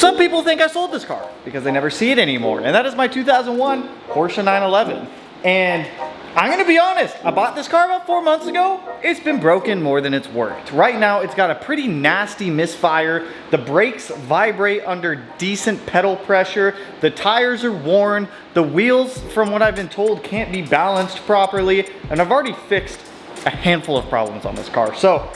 Some people think I sold this car because they never see it anymore. And that is my 2001 Porsche 911. And I'm gonna be honest, I bought this car about 4 months ago. It's been broken more than it's worked. Right now, it's got a pretty nasty misfire. The brakes vibrate under decent pedal pressure. The tires are worn. The wheels, from what I've been told, can't be balanced properly. And I've already fixed a handful of problems on this car. So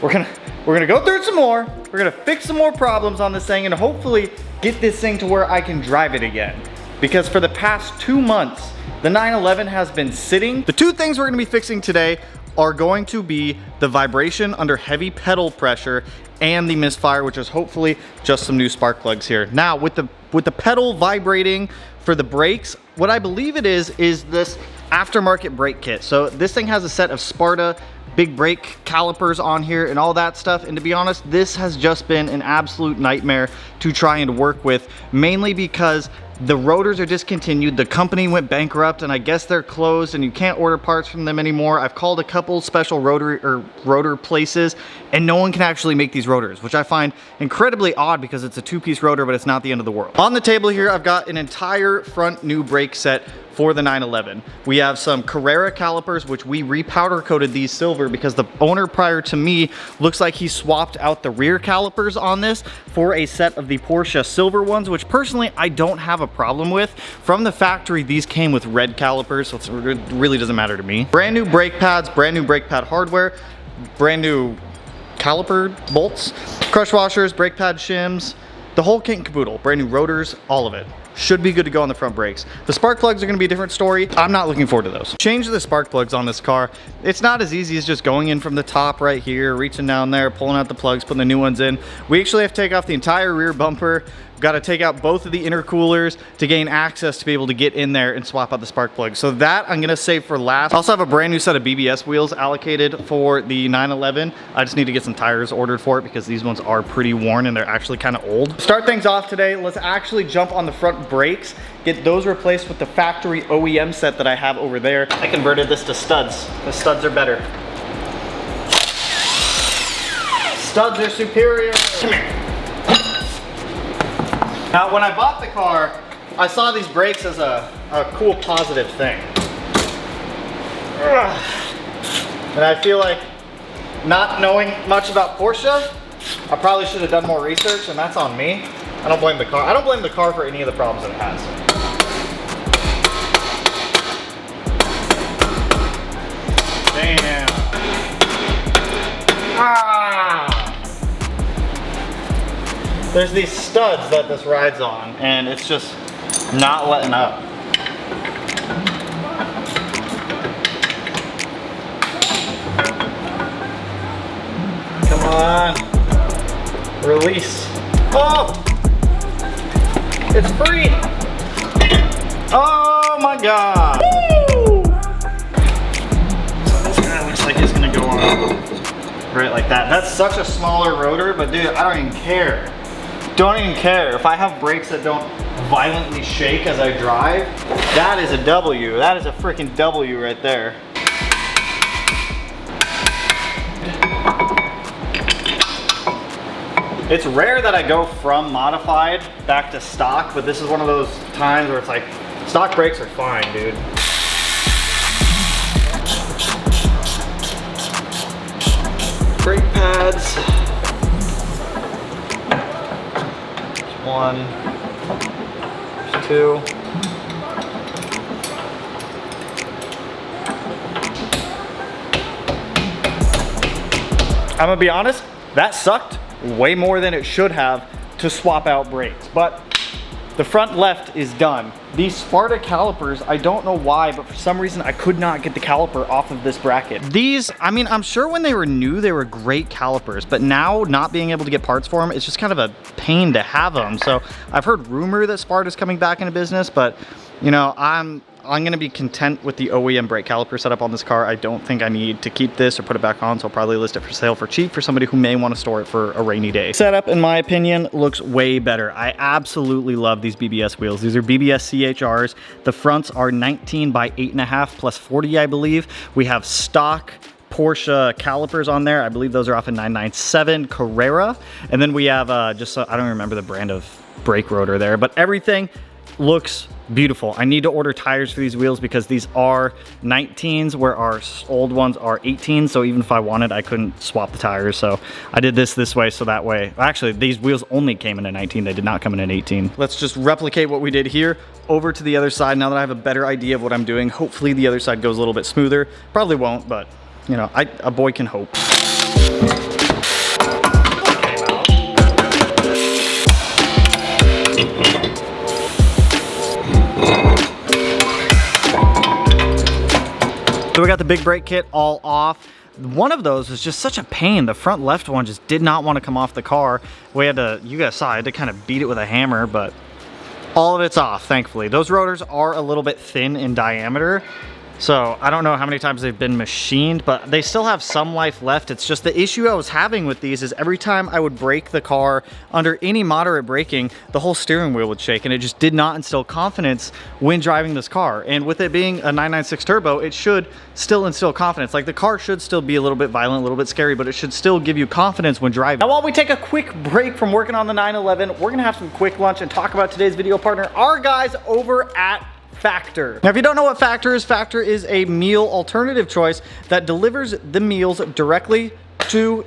we're gonna go through some more. We're gonna fix some more problems on this thing and hopefully get this thing to where I can drive it again. Because for the past 2 months, the 911 has been sitting. The two things we're gonna be fixing today are going to be the vibration under heavy pedal pressure and the misfire, which is hopefully just some new spark plugs here. Now, with the pedal vibrating for the brakes, what I believe it is this aftermarket brake kit. So this thing has a set of Sparta big brake calipers on here and all that stuff. And to be honest, this has just been an absolute nightmare to try and work with, mainly because the rotors are discontinued. The company went bankrupt and I guess they're closed and you can't order parts from them anymore. I've called a couple special rotor places and no one can actually make these rotors, which I find incredibly odd because it's a 2-piece rotor, but it's not the end of the world. On the table here, I've got an entire front new brake set for the 911. We have some Carrera calipers, which we repowder coated these silver because the owner prior to me looks like he swapped out the rear calipers on this for a set of the Porsche silver ones, which personally I don't have a problem with. From the factory, these came with red calipers, so it really doesn't matter to me. Brand new brake pads, brand new brake pad hardware, brand new caliper bolts, crush washers, brake pad shims, the whole kit and caboodle, brand new rotors, all of it. Should be good to go on the front brakes. The spark plugs are gonna be a different story. I'm not looking forward to those. Change the spark plugs on this car. It's not as easy as just going in from the top right here, reaching down there, pulling out the plugs, putting the new ones in. We actually have to take off the entire rear bumper. We've got to take out both of the intercoolers to gain access to be able to get in there and swap out the spark plugs. So that I'm gonna save for last. I also have a brand new set of BBS wheels allocated for the 911. I just need to get some tires ordered for it because these ones are pretty worn and they're actually kind of old. Start things off today, let's actually jump on the front brakes, get those replaced with the factory OEM set that I have over there. I converted this to studs. The studs are better. Studs are superior. Come here. Now, when I bought the car, I saw these brakes as a cool positive thing. And I feel like not knowing much about Porsche, I probably should have done more research, and that's on me. I don't blame the car. I don't blame the car for any of the problems that it has. Damn. Ah! There's these studs that this rides on, and it's just not letting up. Come on. Release. Oh! It's free! Oh my god! Woo! So this guy looks like it's gonna go on right like that. That's such a smaller rotor, but dude, I don't even care. Don't even care. If I have brakes that don't violently shake as I drive, that is a W. That is a freaking W right there. It's rare that I go from modified back to stock, but this is one of those times where it's like, stock brakes are fine, dude. Brake pads. One, there's two. I'm gonna be honest, that sucked way more than it should have to swap out brakes, but the front left is done. These Sparta calipers, I don't know why, but for some reason I could not get the caliper off of this bracket. These, I mean, I'm sure when they were new, they were great calipers, but now not being able to get parts for them, it's just kind of a pain to have them. So I've heard rumor that Sparta's coming back into business, but you know, I'm gonna be content with the OEM brake caliper setup on this car. I don't think I need to keep this or put it back on, so I'll probably list it for sale for cheap for somebody who may want to store it for a rainy day. Setup, in my opinion, looks way better. I absolutely love these BBS wheels. These are BBS CHRs. The fronts are 19 by 8.5 plus 40, I believe. We have stock Porsche calipers on there. I believe those are off a 997 Carrera. And then we have I don't remember the brand of brake rotor there, but everything looks beautiful. I need to order tires for these wheels because these are 19s where our old ones are 18s. So even if I wanted, I couldn't swap the tires. So I did this way, so that way, actually these wheels only came in a 19. They did not come in an 18. Let's just replicate what we did here over to the other side. Now that I have a better idea of what I'm doing, hopefully the other side goes a little bit smoother. Probably won't, but you know, a boy can hope. So we got the big brake kit all off. One of those was just such a pain. The front left one just did not want to come off the car. We had to, you guys saw, I had to kind of beat it with a hammer, but all of it's off, thankfully. Those rotors are a little bit thin in diameter. So I don't know how many times they've been machined, but they still have some life left. It's just the issue I was having with these is every time I would brake the car under any moderate braking, the whole steering wheel would shake, and it just did not instill confidence when driving this car. And with it being a 996 turbo, it should still instill confidence. Like the car should still be a little bit violent, a little bit scary, but it should still give you confidence when driving. Now while we take a quick break from working on the 911, we're gonna have some quick lunch and talk about today's video partner, our guys over at Factor. Now, if you don't know what Factor is a meal alternative choice that delivers the meals directly to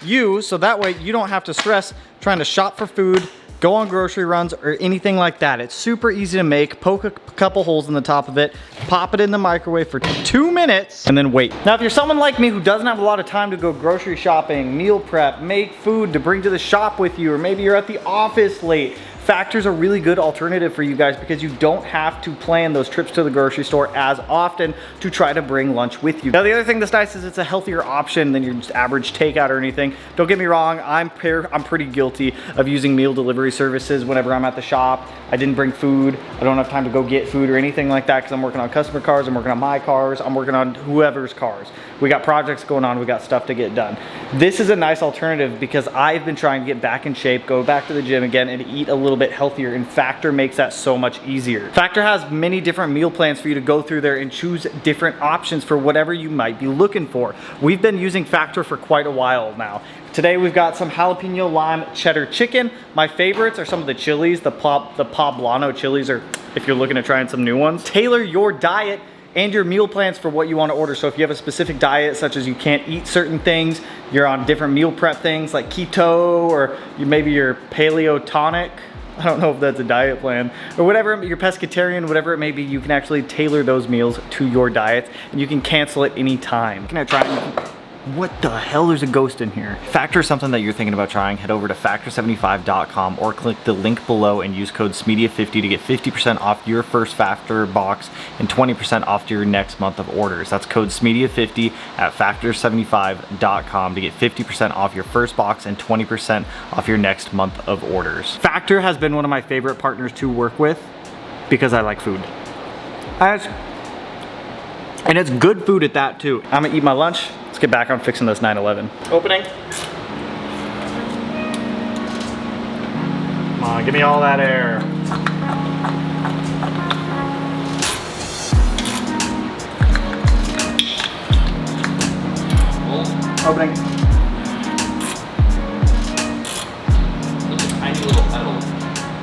you, so that way you don't have to stress trying to shop for food, go on grocery runs, or anything like that. It's super easy to make. Poke a couple holes in the top of it, pop it in the microwave for 2 minutes, and then wait. Now, if you're someone like me who doesn't have a lot of time to go grocery shopping, meal prep, make food to bring to the shop with you, or maybe you're at the office late, Factor's a really good alternative for you guys because you don't have to plan those trips to the grocery store as often to try to bring lunch with you. Now, the other thing that's nice is it's a healthier option than your just average takeout or anything. Don't get me wrong, I'm pretty guilty of using meal delivery services whenever I'm at the shop. I didn't bring food. I don't have time to go get food or anything like that because I'm working on customer cars, I'm working on my cars, I'm working on whoever's cars. We got projects going on, we got stuff to get done. This is a nice alternative because I've been trying to get back in shape, go back to the gym again, and eat a little bit healthier, and Factor makes that so much easier. Factor has many different meal plans for you to go through there and choose different options for whatever you might be looking for. We've been using Factor for quite a while now. Today we've got some jalapeno lime cheddar chicken. My favorites are some of the chilies, the poblano chilies, or if you're looking at trying some new ones. Tailor your diet and your meal plans for what you want to order. So if you have a specific diet, such as you can't eat certain things, you're on different meal prep things like keto, or maybe you're paleotonic, I don't know if that's a diet plan, or whatever, you're pescatarian, whatever it may be, you can actually tailor those meals to your diet, and you can cancel at any time. Can I try? What the hell? There's a ghost in here. Factor is something that you're thinking about trying. Head over to factor75.com or click the link below and use code Smeedia50 to get 50% off your first Factor box and 20% off your next month of orders. That's code Smeedia50 at factor75.com to get 50% off your first box and 20% off your next month of orders. Factor has been one of my favorite partners to work with because I like food. And it's good food at that too. I'm gonna eat my lunch. Let's get back on fixing this 911. Opening. Come on, give me all that air. Opening. Tiny little pedal.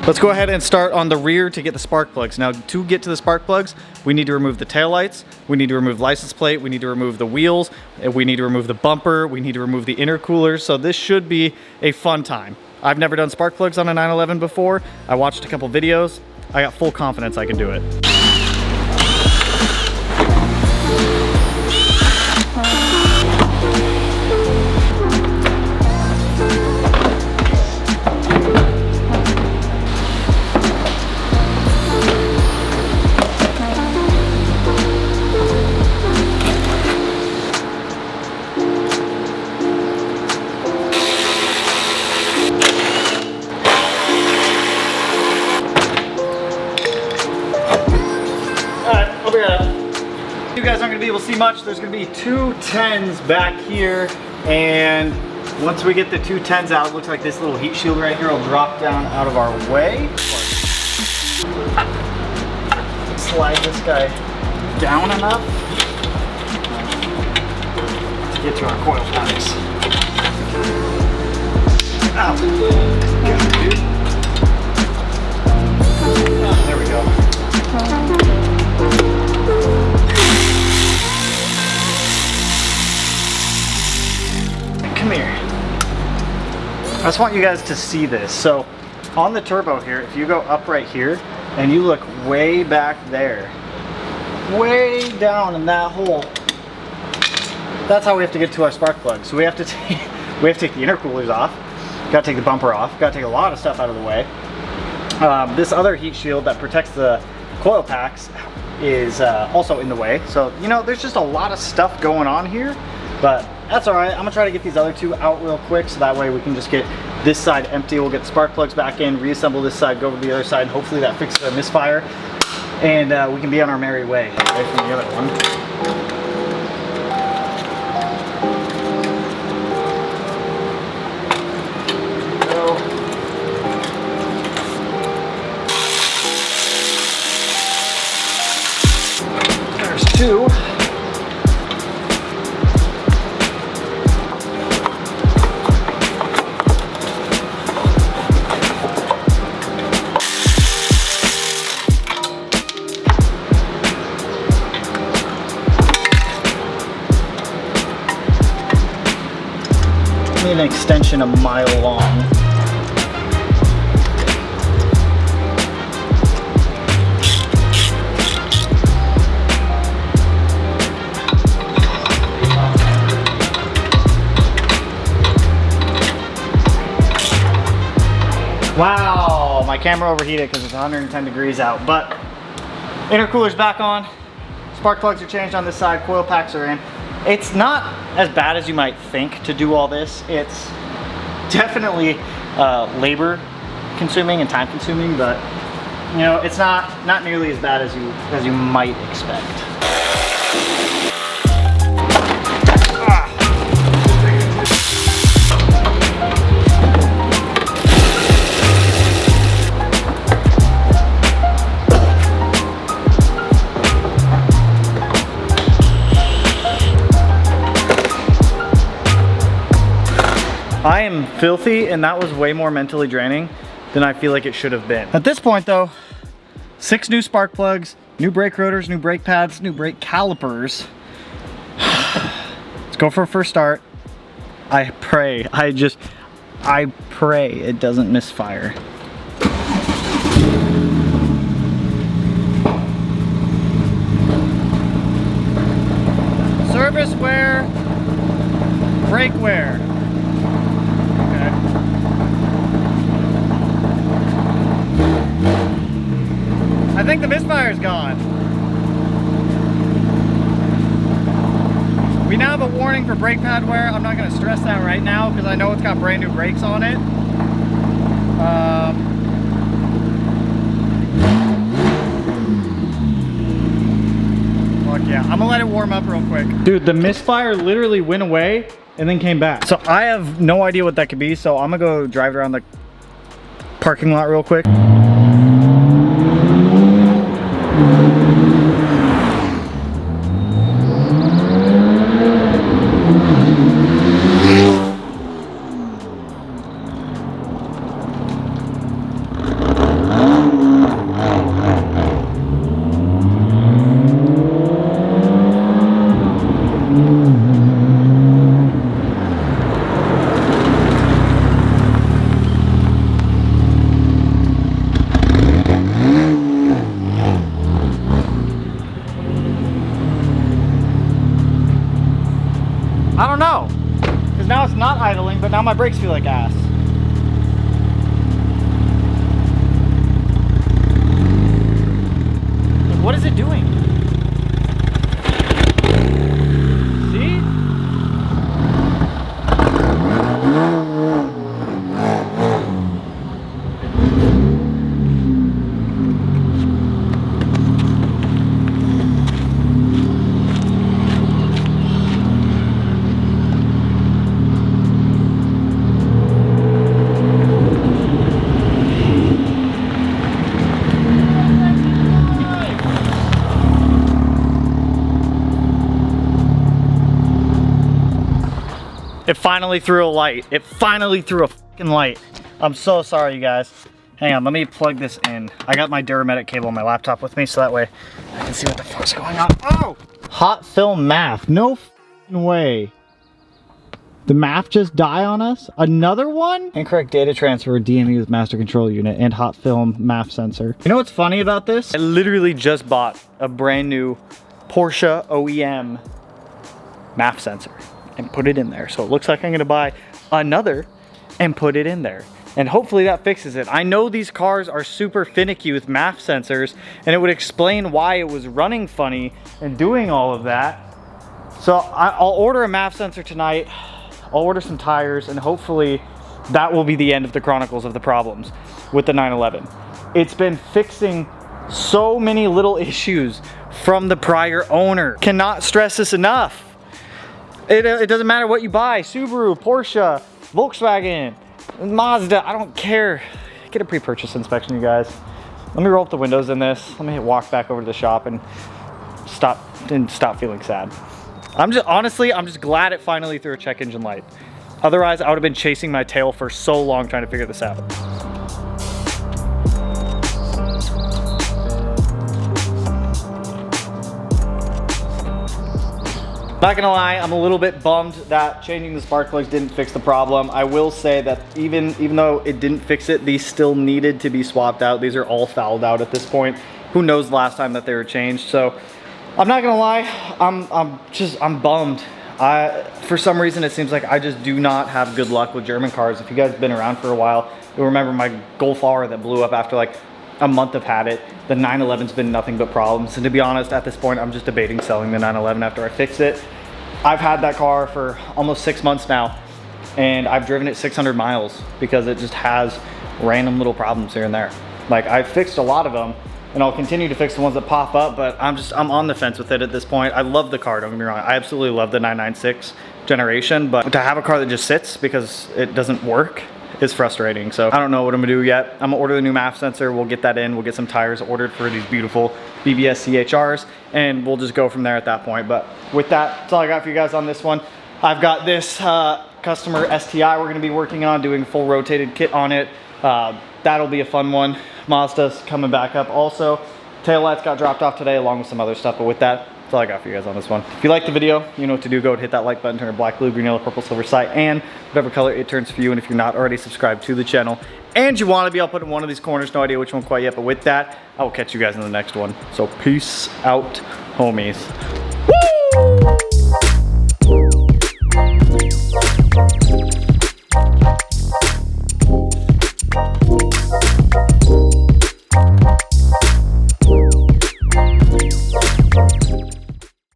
Let's go ahead and start on the rear to get the spark plugs. Now, to get to the spark plugs, we need to remove the taillights, we need to remove license plate, we need to remove the wheels, we need to remove the bumper, we need to remove the intercooler. So this should be a fun time. I've never done spark plugs on a 911 before. I watched a couple videos. I got full confidence I can do it. You guys aren't gonna be able to see much. There's gonna be two 10s back here, and once we get the two 10s out, it looks like this little heat shield right here will drop down out of our way. Slide this guy down enough to get to our coil packs. Ow. Good, dude. I just want you guys to see this. So on the turbo here, if you go up right here and you look way back there, way down in that hole, that's how we have to get to our spark plug. So we have to take the intercoolers off, gotta take the bumper off, gotta take a lot of stuff out of the way. This other heat shield that protects the coil packs is also in the way. So, you know, there's just a lot of stuff going on here, but that's all right. I'm gonna try to get these other two out real quick so that way we can just get this side empty. We'll get the spark plugs back in, reassemble this side, go over to the other side, and hopefully that fixes our misfire, and we can be on our merry way away from the other one. Two. Need an extension a mile long. Wow, my camera overheated because it's 110 degrees out, but intercooler's back on, spark plugs are changed on this side, coil packs are in. It's not as bad as you might think to do all this. It's definitely labor consuming and time consuming, but you know, it's not nearly as bad as you might expect. I am filthy, and that was way more mentally draining than I feel like it should have been. At this point though, 6 new spark plugs, new brake rotors, new brake pads, new brake calipers. Let's go for a first start. I pray it doesn't misfire. Service wear, brake wear. I think the misfire's gone. We now have a warning for brake pad wear. I'm not going to stress that right now because I know it's got brand new brakes on it. Fuck yeah, I'm gonna let it warm up real quick. Dude, the misfire literally went away and then came back. So I have no idea what that could be, so I'm gonna go drive around the parking lot real quick. I don't know, because now it's not idling, but now my brakes feel like ass. What is it doing? See? It finally threw a light. It finally threw a fucking light. I'm so sorry, you guys. Hang on, let me plug this in. I got my Duramedic cable on my laptop with me, so that way I can see what the fuck's going on. Oh! Hot film math. No fucking way. the MAF just die on us? Another one? Incorrect data transfer, DME with master control unit and hot film MAF sensor. You know what's funny about this? I literally just bought a brand new Porsche OEM MAF sensor and put it in there. So it looks like I'm gonna buy another and put it in there. And hopefully that fixes it. I know these cars are super finicky with MAF sensors, and it would explain why it was running funny and doing all of that. So I'll order a MAF sensor tonight. I'll order some tires, and hopefully that will be the end of the chronicles of the problems with the 911. It's been fixing so many little issues from the prior owner. Cannot stress this enough. It doesn't matter what you buy, Subaru, Porsche, Volkswagen, Mazda, I don't care. Get a pre-purchase inspection, you guys. Let me roll up the windows in this. Let me walk back over to the shop and stop feeling sad. Honestly, I'm just glad it finally threw a check engine light. Otherwise, I would have been chasing my tail for so long trying to figure this out. Not gonna lie, I'm a little bit bummed that changing the spark plugs didn't fix the problem. I will say that even though it didn't fix it, these still needed to be swapped out. These are all fouled out at this point. Who knows the last time that they were changed? So I'm not gonna lie, I'm bummed. For some reason, it seems like I just do not have good luck with German cars. If you guys have been around for a while, you'll remember my Golf R that blew up after like a month of had it. The 911's been nothing but problems. And to be honest, at this point, I'm just debating selling the 911 after I fix it. I've had that car for almost 6 months now, and I've driven it 600 miles because it just has random little problems here and there. Like, I've fixed a lot of them, and I'll continue to fix the ones that pop up, but I'm on the fence with it at this point. I love the car, don't get me wrong. I absolutely love the 996 generation, but to have a car that just sits because it doesn't work is frustrating. So I don't know what I'm gonna do yet. I'm gonna order the new MAF sensor. We'll get that in. We'll get some tires ordered for these beautiful BBS CHRs, and we'll just go from there at that point. But with that, that's all I got for you guys on this one. I've got this customer STI we're gonna be working on, doing a full rotated kit on it. That'll be a fun one. Mazda's coming back up also. Taillights got dropped off today along with some other stuff, but with that, that's all I got for you guys on this one. If you liked the video, you know what to do. Go ahead and hit that like button, turn it black, blue, green, yellow, purple, silver, cyan, whatever color it turns for you. And if you're not already subscribed to the channel and you want to be, I'll put in one of these corners. No idea which one quite yet, but with that, I will catch you guys in the next one. So peace out, homies.